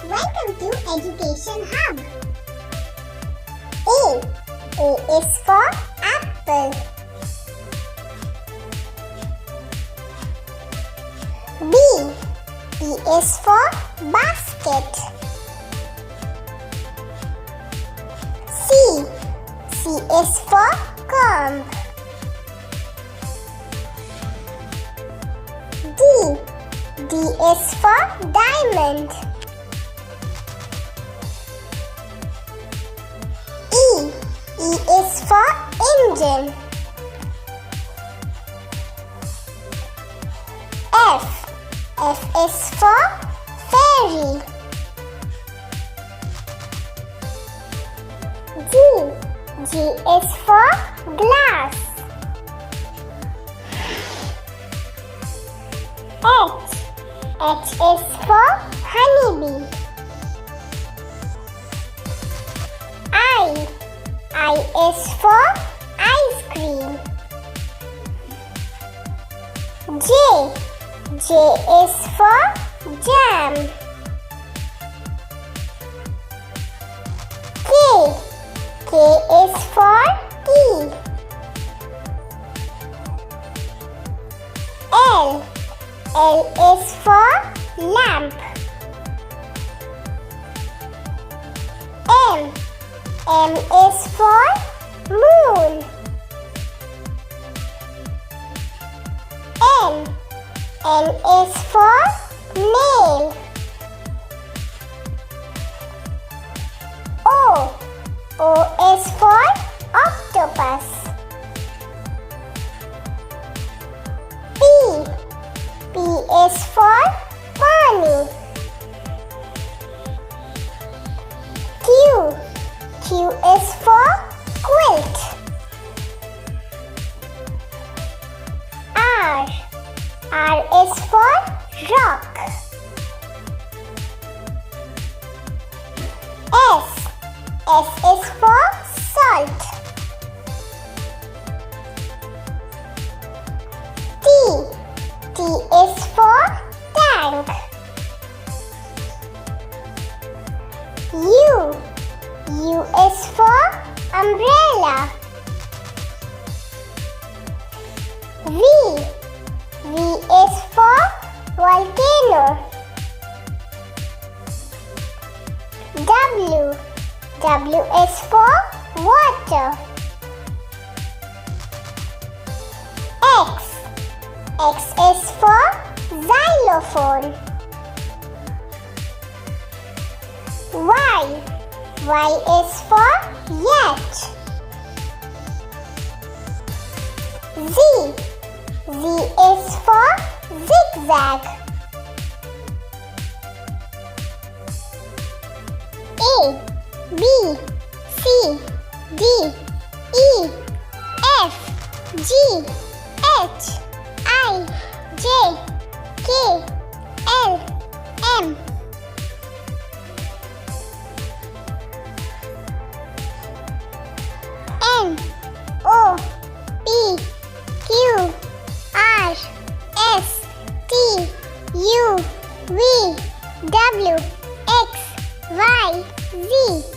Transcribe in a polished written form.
Welcome to Education Hub. A. A is for apple. B. B is for basket. C. C is for comb. D. D is for diamond. E. E is for engine. F. F is for fairy. G. G is for glass. H. H is for honeybee. I is for ice cream. J. J is for jam. K. K is for key. L. L is for lamp. M. M is for moon. N. N is for nail. O. O is for octopus. P. P is for pony. Q. Q is for quilt. R. R is for rock. S. S is for salt. T. T is for tank. U. U is for umbrella. V. V is for volcano. W. W is for water. X. X is for xylophone. Y. Y is for yacht. Z. Z is for zigzag. A, B, C, D, E, F, G, H, I, J, K, L, M. N, O, P, Q, R, S, T, U, V, W, X, Y, Z.